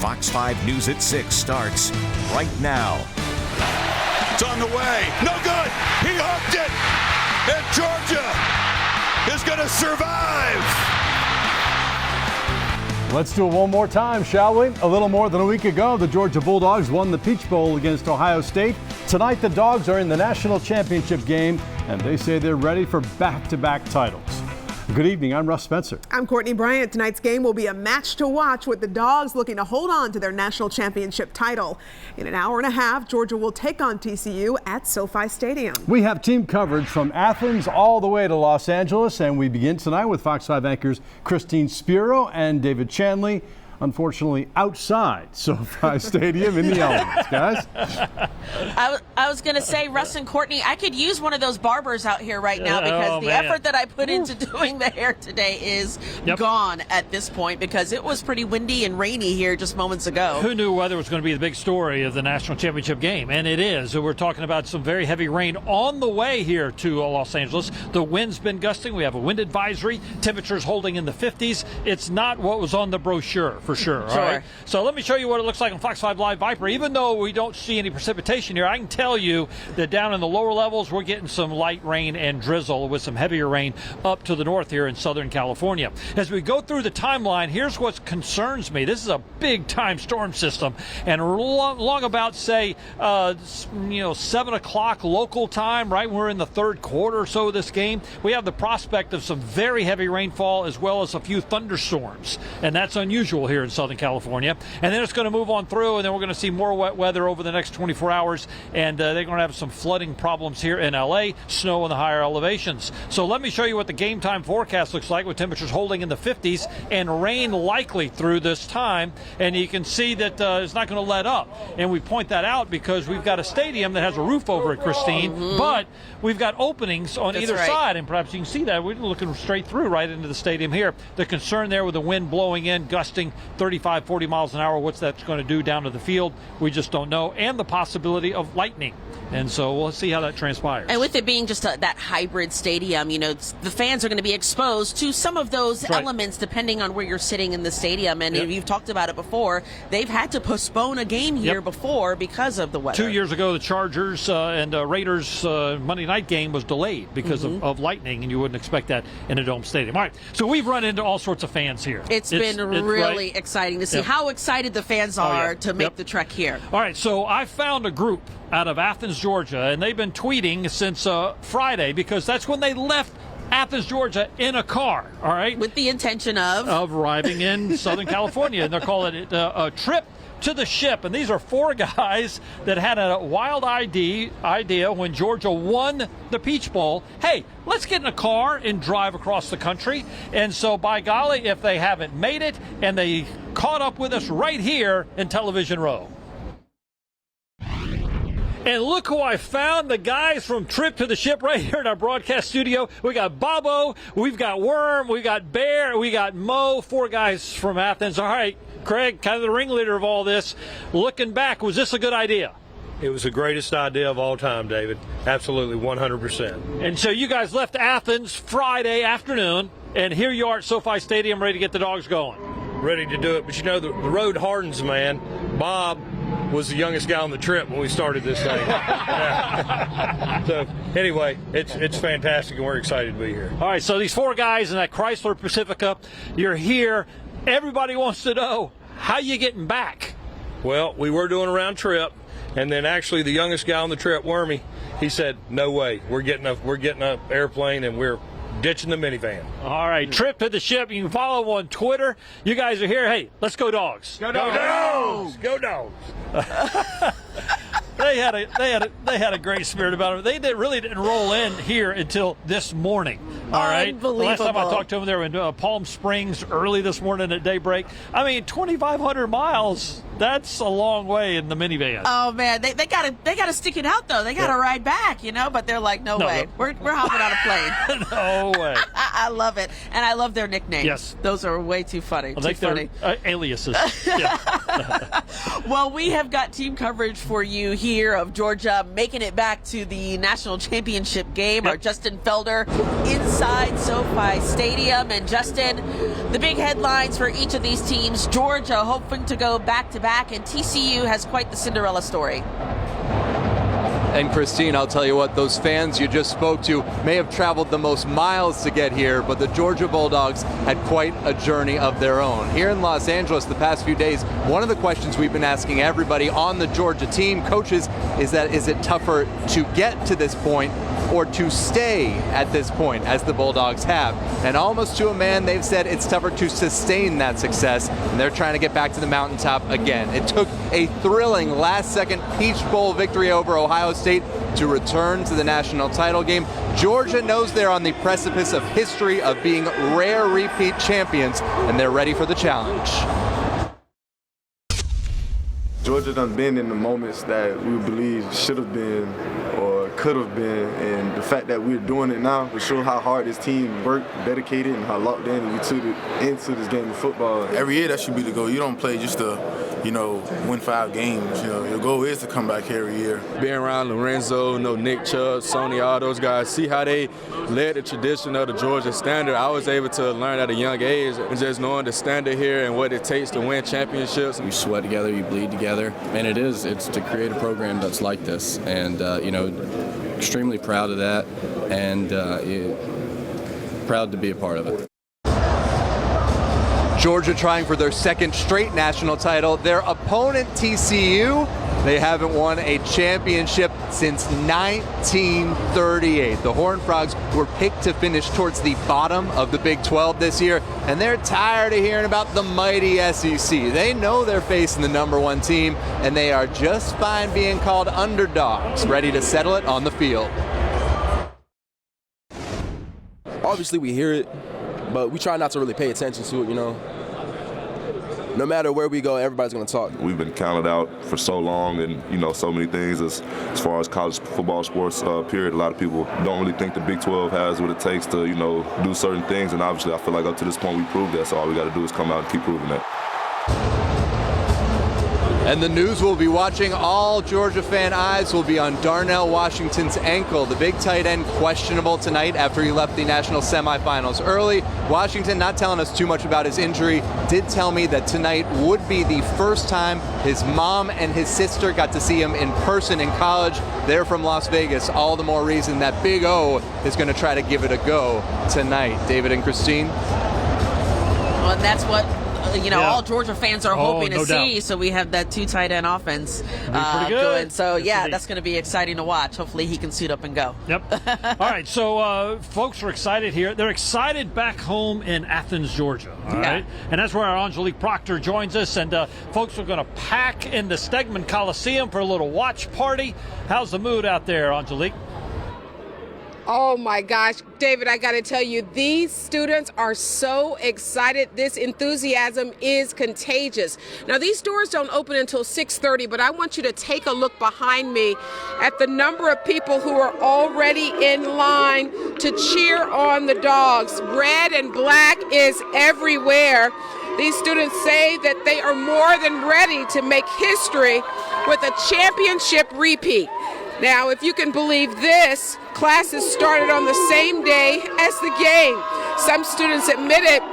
Fox 5 News at 6 starts right now. It's on the way. No good. He hooked it. And Georgia is going to survive. Let's do it one more time, shall we? A little more than a week ago, the Georgia Bulldogs won the Peach Bowl against Ohio State. Tonight, the Dogs are in the national championship game, and they say they're ready for back-to-back titles. Good evening. I'm Russ Spencer. I'm Courtney Bryant. Tonight's game will be a match to watch, with the Dogs looking to hold on to their national championship title. In an hour and a half, Georgia will take on TCU at SoFi Stadium. We have team coverage from Athens all the way to Los Angeles, and we begin tonight with Fox 5 anchors Christine Spiro and David Chanley. Unfortunately, outside SoFi Stadium in the elements, guys. I was going to say, Russ and Courtney, I could use one of those barbers out here right now, because the effort that I put into doing the hair today is gone at this point, because it was pretty windy and rainy here just moments ago. Who knew weather was going to be the big story of the national championship game? And it is. We're talking about some very heavy rain on the way here to Los Angeles. The wind's been gusting. We have a wind advisory. Temperatures holding in the 50s. It's not what was on the brochure, for sure. All right. So let me show you what it looks like on Fox 5 Live Viper. Even though we don't see any precipitation here, I can tell you that down in the lower levels, we're getting some light rain and drizzle with some heavier rain up to the north here in Southern California. As we go through the timeline, here's what concerns me. This is a big time storm system, and long about, say, 7 o'clock local time, right? We're in the third quarter or so of this game. We have the prospect of some very heavy rainfall as well as a few thunderstorms, and that's unusual here in Southern California. And then it's going to move on through, and then we're going to see more wet weather over the next 24 hours, and they're going to have some flooding problems here in LA, snow in the higher elevations. So let me show you what the game time forecast looks like, with temperatures holding in the 50s and rain likely through this time. And you can see that it's not going to let up, and we point that out because we've got a stadium that has a roof over it, Christine, but we've got openings on either side, and perhaps you can see that we're looking straight through right into the stadium here. The concern there with the wind blowing in, gusting 35, 40 miles an hour, what's that's going to do down to the field, we just don't know, and the possibility of lightning. And so we'll see how that transpires. And with it being just that hybrid stadium, the fans are going to be exposed to some of those elements depending on where you're sitting in the stadium. And you've talked about it before. They've had to postpone a game here before because of the weather. 2 years ago, the Chargers and Raiders Monday night game was delayed because of lightning, and you wouldn't expect that in a dome stadium. All right, so we've run into all sorts of fans here. It's been really exciting to see how excited the fans are to make the trek here. All right, so I found a group out of Athens, Georgia, and they've been tweeting since Friday, because that's when they left Athens, Georgia in a car, all right? With the intention of arriving in Southern California, and they're calling it a trip to the ship. And these are four guys that had a wild idea when Georgia won the Peach Bowl. Hey, let's get in a car and drive across the country. And so, by golly, if they haven't made it, and they caught up with us right here in Television Row. And look who I found, the guys from Trip to the Ship right here in our broadcast studio. We got Bobo, we've got Worm, we got Bear, we got Mo, four guys from Athens. All right, Craig, kind of the ringleader of all this. Looking back, was this a good idea? It was the greatest idea of all time, David. Absolutely, 100%. And so you guys left Athens Friday afternoon, and here you are at SoFi Stadium ready to get the Dogs going. Ready to do it, but the road hardens, man. Bob was the youngest guy on the trip when we started this thing. So anyway, it's fantastic, and we're excited to be here. All right, so these four guys in that Chrysler Pacifica, you're here. Everybody wants to know, how you getting back? Well, we were doing a round trip, and then actually the youngest guy on the trip, Wormy, he said, "No way, we're getting a airplane, and we're ditching the minivan." All right, Trip to the Ship. You can follow them on Twitter. You guys are here. Hey, let's go Dogs. Go Dogs! Go Dogs! They had a great spirit about it. They really didn't roll in here until this morning. All right. Unbelievable. The last time I talked to them, they were in Palm Springs early this morning at daybreak. I mean, 2,500 miles. That's a long way in the minivan. Oh man, they gotta stick it out though. They gotta ride back, But they're like, no way. We're hopping on a plane. No way. I love it, and I love their nicknames. Yes, those are way too funny. I think they're aliases. Yeah. Well, we have got team coverage for you here of Georgia making it back to the national championship game. Our Justin Felder inside SoFi Stadium. And Justin, the big headlines for each of these teams: Georgia hoping to go back-to-back, and TCU has quite the Cinderella story. And Christine, I'll tell you what, those fans you just spoke to may have traveled the most miles to get here, but the Georgia Bulldogs had quite a journey of their own. Here in Los Angeles the past few days, one of the questions we've been asking everybody on the Georgia team, coaches, is it tougher to get to this point or to stay at this point, as the Bulldogs have? And almost to a man, they've said it's tougher to sustain that success, and they're trying to get back to the mountaintop again. It took a thrilling last-second Peach Bowl victory over Ohio State to return to the national title game. Georgia knows they're on the precipice of history of being rare repeat champions, and they're ready for the challenge. Georgia done been in the moments that we believe should have been or could have been, and the fact that we're doing it now will show how hard this team worked, dedicated, and how locked in we took it into this game of football. Every year that should be the goal. You don't play just to, win 5 games. Your goal is to come back here every year. Being around Lorenzo, Nick Chubb, Sony, all those guys, see how they led the tradition of the Georgia standard. I was able to learn at a young age, and just knowing the standard here and what it takes to win championships. You sweat together, you bleed together, and it's to create a program that's like this, and extremely proud of that, and proud to be a part of it. Georgia trying for their second straight national title. Their opponent, TCU, they haven't won a championship since 1938. The Horned Frogs were picked to finish towards the bottom of the Big 12 this year, and they're tired of hearing about the mighty SEC. They know they're facing the #1 team, and they are just fine being called underdogs, ready to settle it on the field. Obviously, we hear it, but we try not to really pay attention to it, No matter where we go, everybody's going to talk. We've been counted out for so long, and so many things as far as college football sports period. A lot of people don't really think the Big 12 has what it takes to do certain things, and obviously I feel like up to this point we proved that, so all we got to do is come out and keep proving that. And the news we'll be watching, all Georgia fan eyes will be on Darnell Washington's ankle. The big tight end questionable tonight after he left the national semifinals early. Washington not telling us too much about his injury, did tell me that tonight would be the first time his mom and his sister got to see him in person in college. They're from Las Vegas. All the more reason that Big O is going to try to give it a go tonight. David and Christine? Well, and that's what all Georgia fans are hoping to see. Doubt. So we have that 2 tight end offense pretty good. So that's going to be exciting to watch. Hopefully he can suit up and go. Yep. All right, so folks are excited here. They're excited back home in Athens, Georgia. All right, and that's where our Angelique Proctor joins us. And folks are going to pack in the Stegman Coliseum for a little watch party. How's the mood out there, Angelique? Oh my gosh, David, I got to tell you, these students are so excited. This enthusiasm is contagious. Now, these doors don't open until 6:30, but I want you to take a look behind me at the number of people who are already in line to cheer on the Dogs. Red and black is everywhere. These students say that they are more than ready to make history with a championship repeat. Now, if you can believe this, classes started on the same day as the game. Some students admitted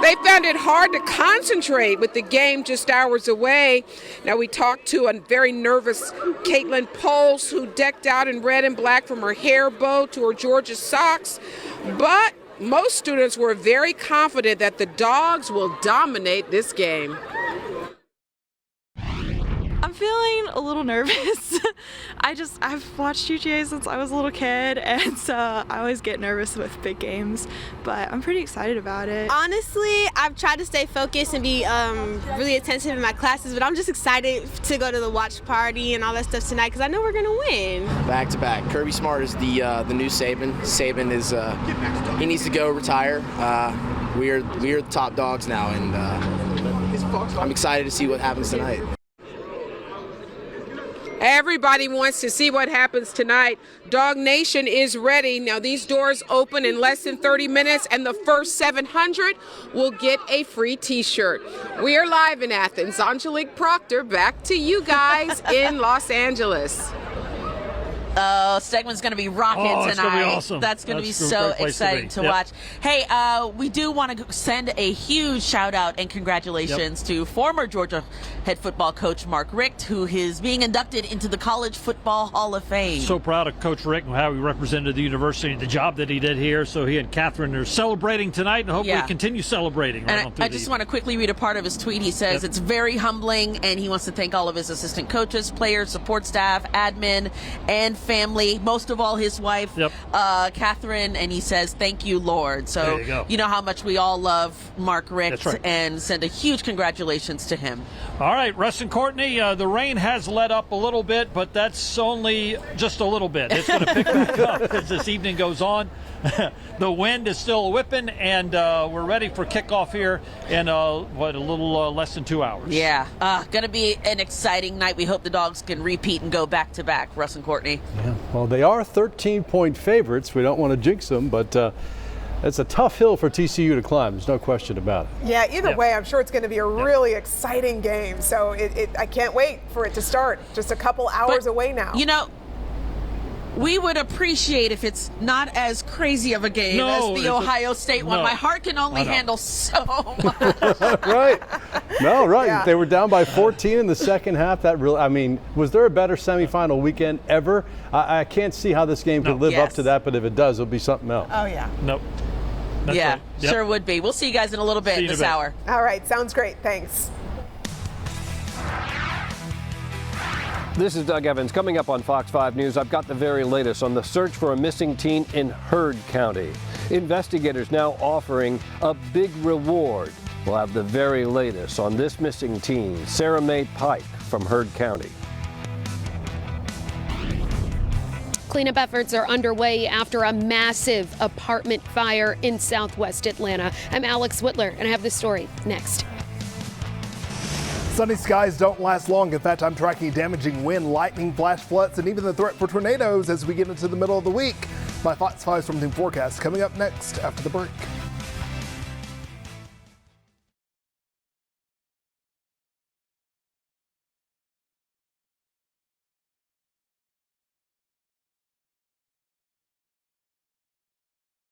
they found it hard to concentrate with the game just hours away. Now, we talked to a very nervous Caitlin Poles, who decked out in red and black from her hair bow to her Georgia socks. But most students were very confident that the Dogs will dominate this game. I'm feeling a little nervous. I've watched UGA since I was a little kid, and so I always get nervous with big games, but I'm pretty excited about it. Honestly, I've tried to stay focused and be really attentive in my classes, but I'm just excited to go to the watch party and all that stuff tonight because I know we're going to win. Back to back. Kirby Smart is the new Saban. Saban is, he needs to go retire. We are the top dogs now, and I'm excited to see what happens tonight. Everybody wants to see what happens tonight. Dog Nation is ready. Now these doors open in less than 30 minutes, and the first 700 will get a free t-shirt. We are live in Athens. Angelique Proctor, back to you guys in Los Angeles. Stegman's going to be rocking tonight. It's going to be awesome. That's going to be so exciting to watch. Hey, we do want to send a huge shout out and congratulations to former Georgia head football coach Mark Richt, who is being inducted into the College Football Hall of Fame. So proud of Coach Richt and how he represented the university and the job that he did here. So he and Catherine are celebrating tonight, and hopefully continue celebrating. I just want to quickly read a part of his tweet. He says it's very humbling, and he wants to thank all of his assistant coaches, players, support staff, admin, and family, most of all his wife, Catherine, and he says, thank you, Lord. So you know how much we all love Mark Richt, and send a huge congratulations to him. All right, Russ and Courtney, the rain has let up a little bit, but that's only just a little bit. It's going to pick back up as this evening goes on. The wind is still whipping, and we're ready for kickoff here in a little less than 2 hours. Yeah, going to be an exciting night. We hope the Dogs can repeat and go back to back. Russ and Courtney. Yeah. Well, they are 13-point favorites. We don't want to jinx them, but it's a tough hill for TCU to climb. There's no question about it. Yeah, either way, I'm sure it's going to be a really exciting game. So I can't wait for it to start. Just a couple hours away now. You know, we would appreciate if it's not as crazy of a game as the Ohio State one. My heart can only handle so much. Right. No, right. Yeah. They were down by 14 in the second half. That really, I mean, was there a better semifinal weekend ever? I can't see how this game could live up to that, but if it does, it'll be something else. Oh, yeah. Nope. Sure would be. We'll see you guys in a little bit this hour. All right. Sounds great. Thanks. This is Doug Evans. Coming up on Fox 5 News, I've got the very latest on the search for a missing teen in Heard County. Investigators now offering a big reward. We'll have the very latest on this missing teen, Sarah Mae Pike from Heard County. Cleanup efforts are underway after a massive apartment fire in southwest Atlanta. I'm Alex Whitler, and I have the story next. Sunny skies don't last long. In fact, I'm tracking damaging wind, lightning, flash floods, and even the threat for tornadoes as we get into the middle of the week. My Fox 5 Storm Team forecast coming up next after the break.